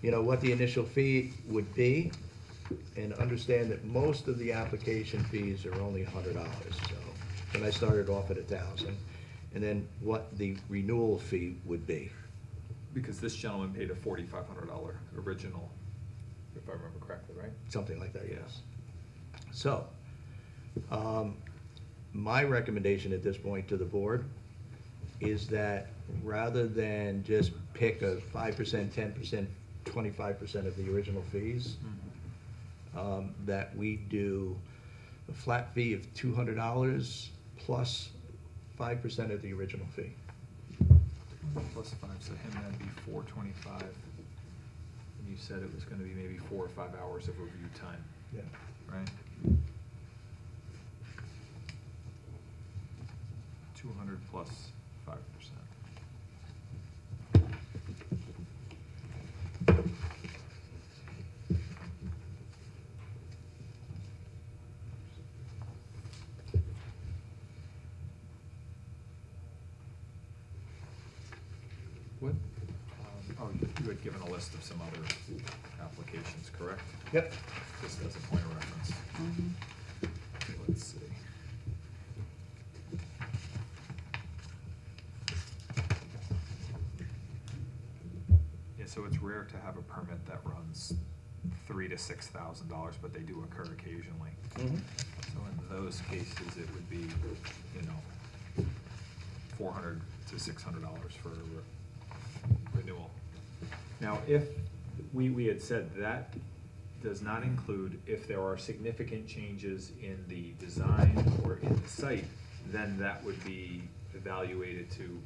you know, what the initial fee would be, and understand that most of the application fees are only $100. So, and I started off at $1,000, and then what the renewal fee would be. Because this gentleman paid a $4,500 original, if I remember correctly, right? Something like that, yes. So, my recommendation at this point to the board is that rather than just pick a 5%, 10%, 25% of the original fees, that we do a flat fee of $200 plus 5% of the original fee. Plus 5, so him that'd be $425. And you said it was gonna be maybe 4 or 5 hours of review time, Yeah. right? 200 plus 5%. What, you had given a list of some other applications, correct? Yep. Just as a point of reference. Let's see. Yeah, so it's rare to have a permit that runs $3,000 to $6,000, but they do occur occasionally. Mhm. So in those cases, it would be, you know, $400 to $600 for renewal. Now, if, we had said that does not include if there are significant changes in the design or in the site, then that would be evaluated to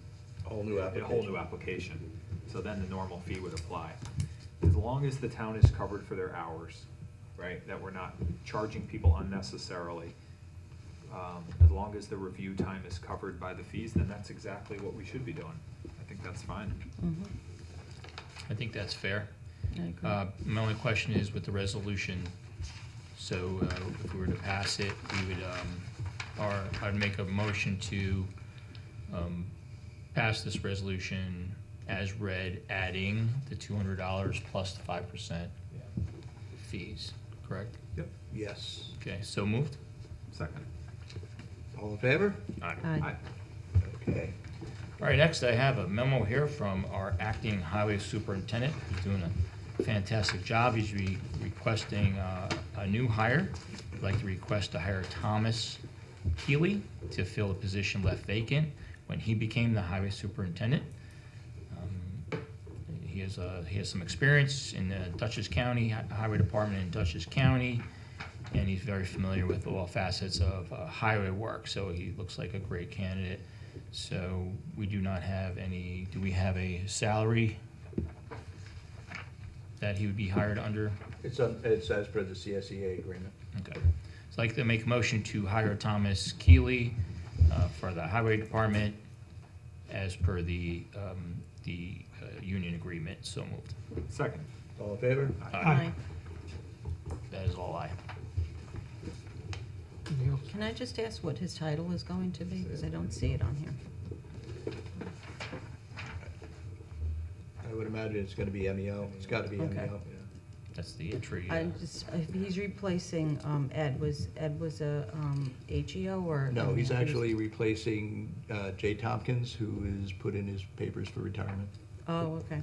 Whole new a whole application. new application. So then the normal fee would apply. As long as the town is covered for their hours, right, that we're not charging people unnecessarily, as long as the review time is covered by the fees, then that's exactly what we should be doing. I think that's fine. Mhm. I think that's fair. I agree. My only question is with the resolution, so if we were to pass it, we would, or I'd make a motion to pass this resolution as read, adding the $200 plus the 5% fees, correct? Yep. Yes. Okay, so moved? Second. All in favor? Aye. Okay. All right, next I have a memo here from our acting highway superintendent. He's doing a fantastic job. He's requesting a new hire. He'd like to request to hire Thomas Keeley to fill a position left vacant when he became the highway superintendent. He has some experience in the Dutchess County Highway Department in Dutchess County, and he's very familiar with all facets of highway work, so he looks like a great candidate. So we do not have any, do we have a salary that he would be hired under? It's as per the CSEA agreement. Okay. So I'd like to make a motion to hire Thomas Keeley for the highway department as per the union agreement. So moved. Second. All in favor? Aye. That is all I. Can I just ask what his title is going to be? Because I don't see it on here. I would imagine it's gonna be MEO. It's gotta be Okay. MEO. That's the entry. I just, if he's replacing Ed, was a HEO or? No, he's actually replacing Jay Tompkins, who is put in his papers for retirement. Oh, okay,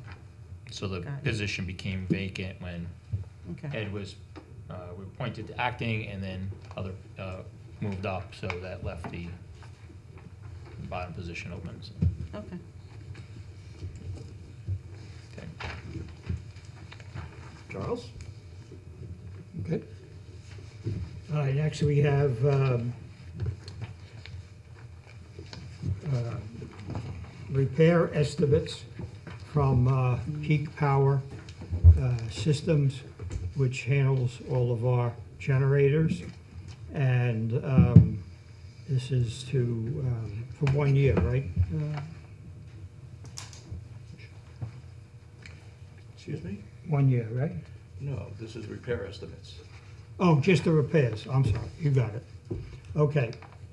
So the Got it. position became vacant when okay. Ed was appointed to acting, and then other moved up, so that left the bottom position open. So, Okay. okay. Charles? Okay. Next we have repair estimates from Peak Power Systems, which handles all of our generators. And this is to, for 1 year, right? Excuse me? 1 year, right? No, this is repair estimates. Oh, just the repairs, I'm sorry, you got it. Okay,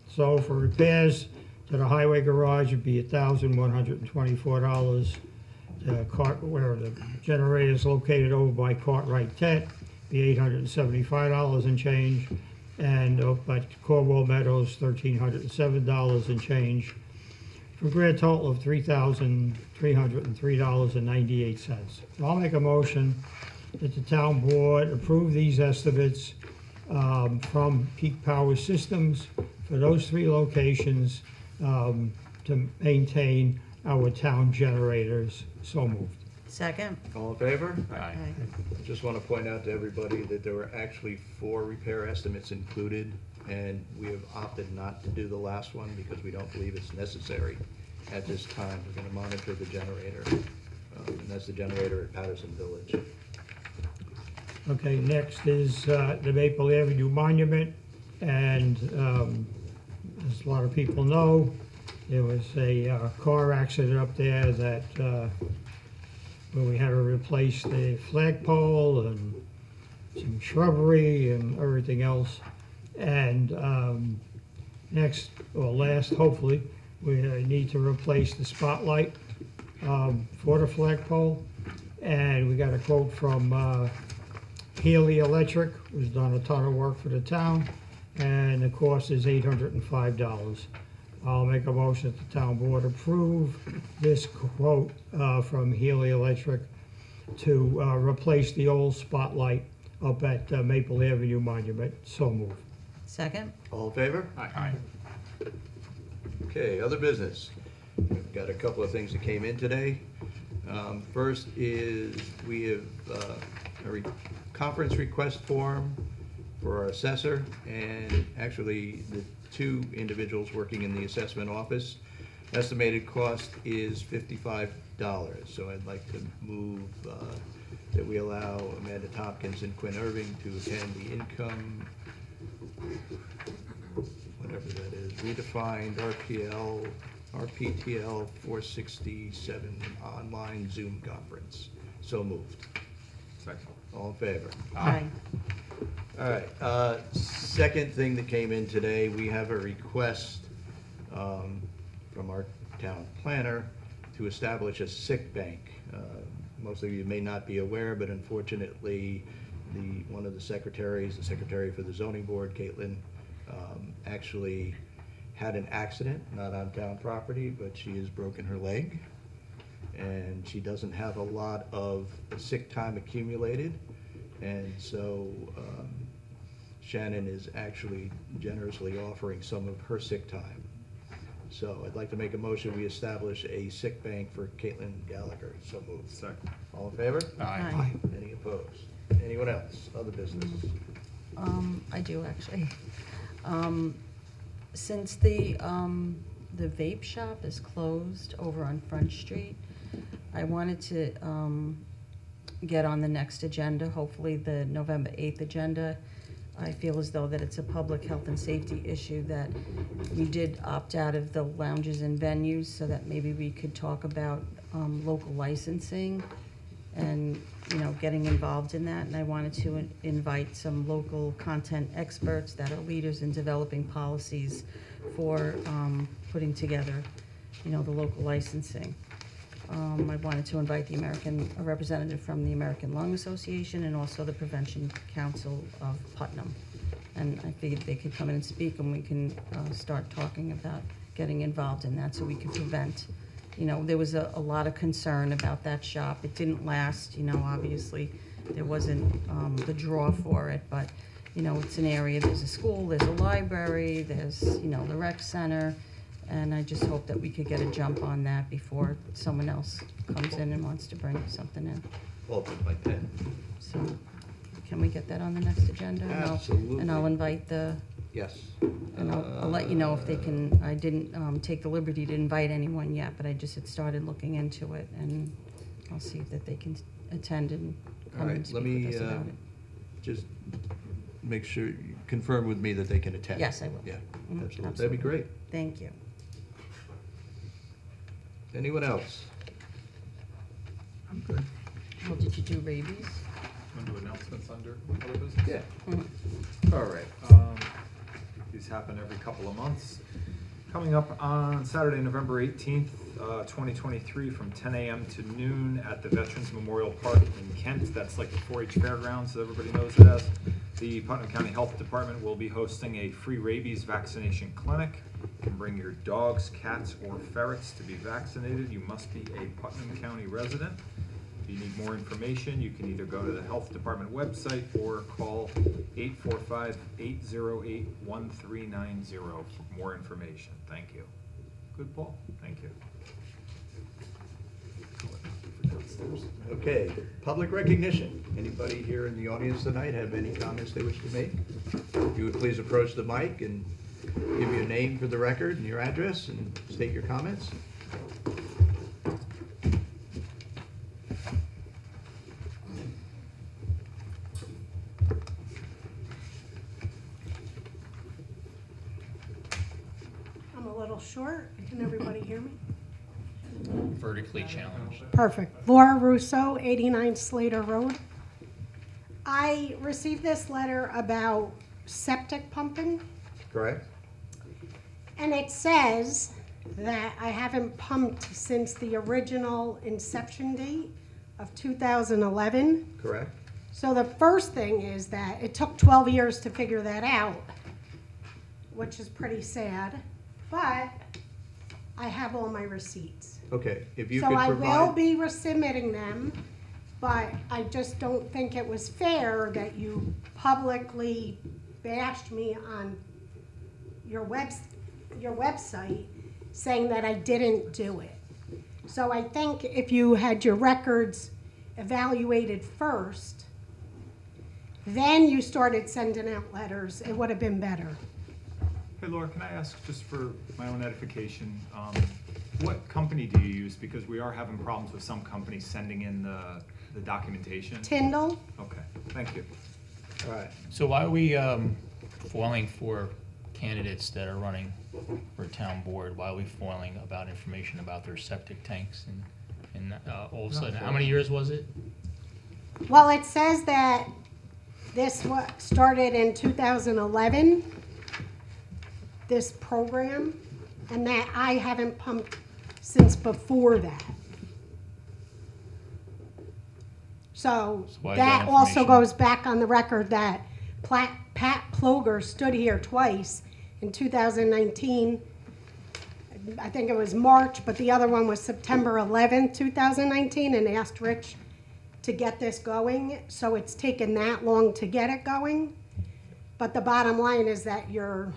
so for repairs to the highway garage, it'd be $1,124. The cart, where the generator is located over by Cartwright Tet, be $875 and change. And up at Cornwall Meadows, $1,307 and change, for a grand total of $3,303.98. So I'll make a motion that the town board approve these estimates from Peak Power Systems for those 3 locations to maintain our town generators. So moved. Second? All in favor? Aye. Aye. I just want to point out to everybody that there were actually 4 repair estimates included, and we have opted not to do the last one because we don't believe it's necessary at this time. We're going to monitor the generator, and that's the generator at Patterson Village. Okay, next is the Maple Avenue Monument, and as a lot of people know, there was a car accident up there that where we had to replace the flagpole and some shrubbery and everything else. And next, or last, hopefully, we need to replace the spotlight for the flagpole. And we got a quote from Healy Electric, who's done a ton of work for the town, and the cost is $805. I'll make a motion that the town board approve this quote from Healy Electric to replace the old spotlight up at Maple Avenue Monument. So moved. Second? All in favor? Aye. Okay, other business. We've got a couple of things that came in today. First is we have conference request form for our assessor, and actually the two individuals working in the assessment office. Estimated cost is $55, so I'd like to move that we allow Amanda Tompkins and Quinn Irving to attend the income, whatever that is, redefined RPTL 467 online Zoom conference. So moved. Second. All in favor? Aye. All right, second thing that came in today, we have a request from our town planner to establish a sick bank. Most of you may not be aware, but unfortunately, one of the secretaries, the secretary for the zoning board, Caitlin, actually had an accident, not on town property, but she has broken her leg. And she doesn't have a lot of sick time accumulated. And so Shannon is actually generously offering some of her sick time. So I'd like to make a motion, we establish a sick bank for Caitlin Gallagher. So moved. Second. All in favor? Aye. Any opposed? Anyone else? Other business? I do actually. Since the vape shop is closed over on Front Street, I wanted to get on the next agenda, hopefully the November 8th agenda. I feel as though that it's a public health and safety issue, that we did opt out of the lounges and venues, so that maybe we could talk about local licensing and, getting involved in that. And I wanted to invite some local content experts that are leaders in developing policies for putting together, the local licensing. I wanted to invite a representative from the American Lung Association and also the Prevention Council of Putnam. And I figured they could come in and speak, and we can start talking about getting involved in that so we can prevent. There was a lot of concern about that shop. It didn't last, obviously there wasn't the draw for it, but, it's an area, there's a school, there's a library, there's, the rec center. And I just hope that we could get a jump on that before someone else comes in and wants to bring something in. Well, by 10. So, can we get that on the next agenda? And Absolutely. And I'll invite Yes. and I'll let you know if they can. I didn't take the liberty to invite anyone yet, but I just had started looking into it, and I'll see if that they can attend and All come and right, speak let with me us about it. just make sure, confirm with me that they can attend. Yes, I will. Yeah, Mhm, absolutely. That'd be great. Thank you. Anyone else? I'm good. Well, did you do rabies? Want to do announcements under other business? Yeah. Mhm. All right. These happen every couple of months. Coming up on Saturday, November 18th, 2023, from 10 a.m. to noon at the Veterans Memorial Park in Kent. That's like the 4-H Fairgrounds, that everybody knows it as. The Putnam County Health Department will be hosting a free rabies vaccination clinic. You can bring your dogs, cats, or ferrets to be vaccinated. You must be a Putnam County resident. If you need more information, you can either go to the Health Department website or call 845-808-1390 for more information. Thank you. Good, Paul? Thank you. Okay, public recognition. Anybody here in the audience tonight have any comments they wish to make? If you would please approach the mic and give your name for the record and your address and state your comments. I'm a little short. Can everybody hear me? Vertically challenged. Perfect. Laura Russo, 89 Slater Road. I received this letter about septic pumping, Correct? and it says that I haven't pumped since the original inception date of 2011. Correct? So the first thing is that it took 12 years to figure that out, which is pretty sad, but I have all my receipts. Okay, if you So could I will provide, be resubmitting them, but I just don't think it was fair that you publicly bashed me on your website saying that I didn't do it. So I think if you had your records evaluated first then you started sending out letters, it would have been better. Hey Laura, can I ask, just for my own edification, what company do you use? Because we are having problems with some companies sending in the documentation. Tyndall? Okay, thank you. All right. So why are we foiling for candidates that are running for town board? Why are we foiling about information about their septic tanks and all of a sudden, how many years was it? Well, it says that this started in 2011, this program, and that I haven't pumped since before that. So why is that that also information- goes back on the record that Pat Ploger stood here twice in 2019. I think it was March, but the other one was September 11th, 2019, and asked Rich to get this going. So it's taken that long to get it going. But the bottom line is that you're,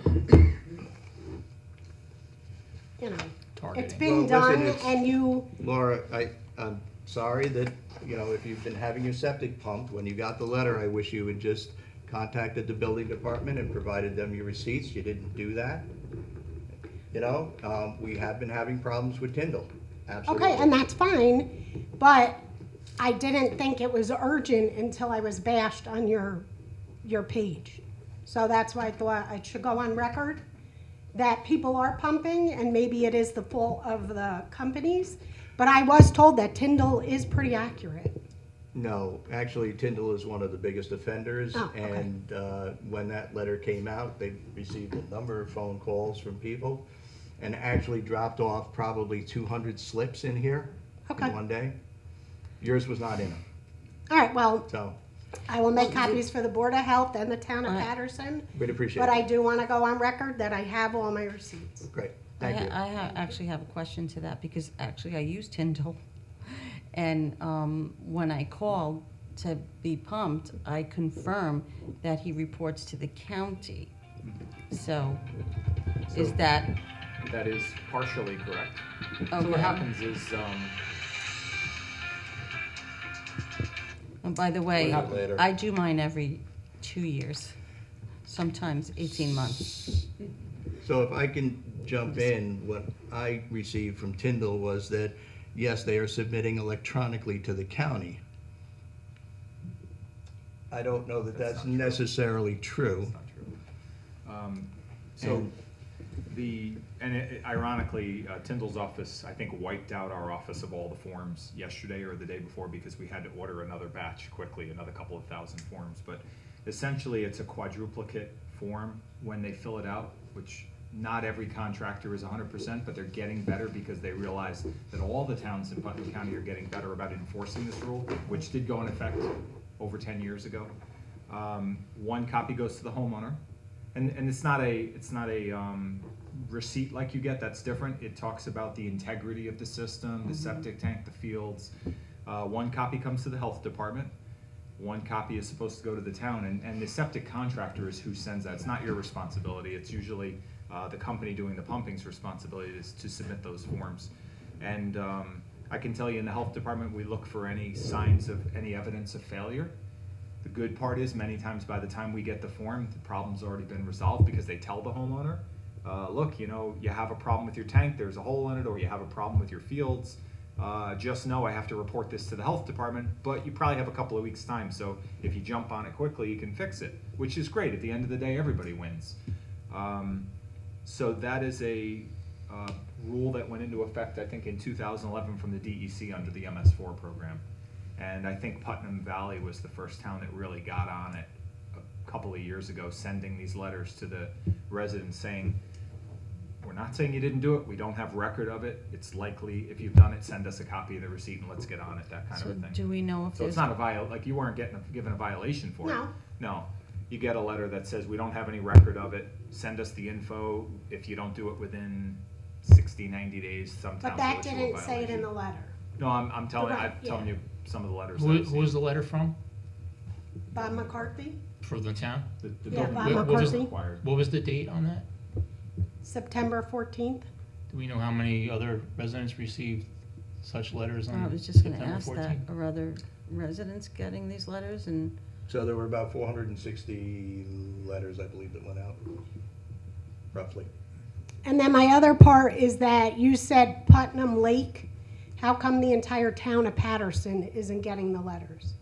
you know, it's Targeting. been Well, listen, done it's- and you, Laura, I'm sorry that, if you've been having your septic pumped, when you got the letter, I wish you had just contacted the building department and provided them your receipts. You didn't do that. We have been having problems with Tyndall, absolutely. okay, and that's fine, but I didn't think it was urgent until I was bashed on your page. So that's why I thought I should go on record that people are pumping, and maybe it is the fault of the companies, but I was told that Tyndall is pretty accurate. No, actually, Tyndall is one of the biggest offenders, Oh, okay. and when that letter came out, they received a number of phone calls from people, and actually dropped off probably 200 slips in here Okay. in one day. Yours was not in them, All right, well, so I will make copies for the Board of Health and the town of Alright. Patterson, we'd appreciate but I it. do want to go on record that I have all my receipts. Great, thank you. Actually have a question to that, because actually I use Tyndall. And when I called to be pumped, I confirm that he reports to the county. So is So- that, That is partially correct. So Okay. what happens is, and by the way, We'll have later. I do mine every 2 years, sometimes 18 months. So if I can jump in, what I received from Tyndall was that, yes, they are submitting electronically to the county. I don't know that that's necessarily true. That's not true. So ironically, Tyndall's office, I think, wiped out our office of all the forms yesterday or the day before because we had to order another batch quickly, another couple of thousand forms. But essentially, it's a quadruplicate form when they fill it out, which not every contractor is 100%, but they're getting better because they realize that all the towns in Putnam County are getting better about enforcing this rule, which did go in effect over 10 years ago. One copy goes to the homeowner, and it's not a receipt like you get. That's different. It talks about the integrity of the system, the septic tank, the fields. One copy comes to the health department. One copy is supposed to go to the town, and the septic contractor is who sends that. It's not your responsibility. It's usually the company doing the pumping's responsibility is to submit those forms. And I can tell you, in the health department, we look for any signs of any evidence of failure. The good part is, many times by the time we get the form, the problem's already been resolved because they tell the homeowner, look, you have a problem with your tank, there's a hole in it, or you have a problem with your fields. Just know I have to report this to the health department, but you probably have a couple of weeks' time, so if you jump on it quickly, you can fix it, which is great. At the end of the day, everybody wins. So that is a rule that went into effect, I think, in 2011 from the DEC under the MS4 program. And I think Putnam Valley was the first town that really got on it a couple of years ago, sending these letters to the residents saying, we're not saying you didn't do it, we don't have record of it, it's likely, if you've done it, send us a copy of the receipt and let's get on it, that kind So of a thing. do we know if So it's there's, not like you weren't given a violation for it. No. No, you get a letter that says, we don't have any record of it, send us the info. If you don't do it within 60, 90 days, some But towns that will issue a didn't say it in violation. the letter. No, I'm telling Right, yeah. you some of the letters. Who that I've who was seen. the letter from, Bob McCarthy, for the town? The Yeah, building Bob permit McCarthy. was required. What was the date on that? September 14th. Do we know how many other residents received such letters on I was just gonna September ask 14th? that, are other residents getting these letters? And So there were about 460 letters, I believe, that went out, roughly. And then my other part is that you said Putnam Lake. How come the entire town of Patterson isn't getting the letters?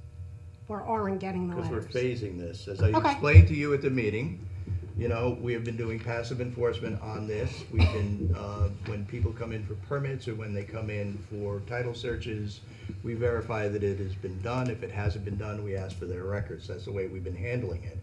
Or aren't getting the Because we're letters? phasing this. As I Okay. explained to you at the meeting, you know, we have been doing passive enforcement on this. We've been, when people come in for permits or when they come in for title searches, we verify that it has been done. If it hasn't been done, we ask for their records. That's the way we've been handling it.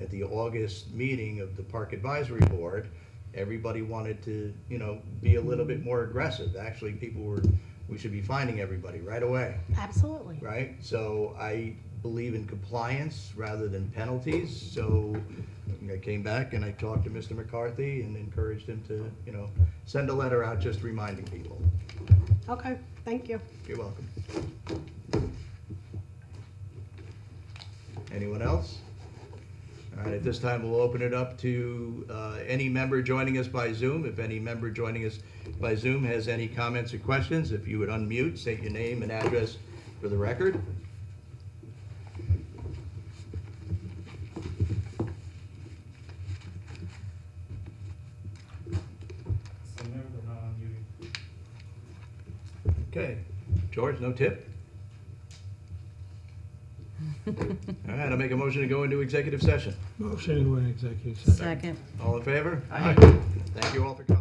At the August meeting of the Park Advisory Board, everybody wanted to, you know, be a little bit more aggressive. Actually, people were, we should be finding everybody right away. Absolutely. Right? So I believe in compliance rather than penalties. So I came back and I talked to Mr. McCarthy and encouraged him to, you know, send a letter out just reminding people. Okay, thank you. You're welcome. Anyone else? All right, at this time, we'll open it up to any member joining us by Zoom. If any member joining us by Zoom has any comments or questions, if you would unmute, state your name and address for the record. So no, they're not on muting. Okay, George, no tip? All right, I'll make a motion to go into executive session. Motion to go in executive session. Second. All in favor? Thank you all for coming.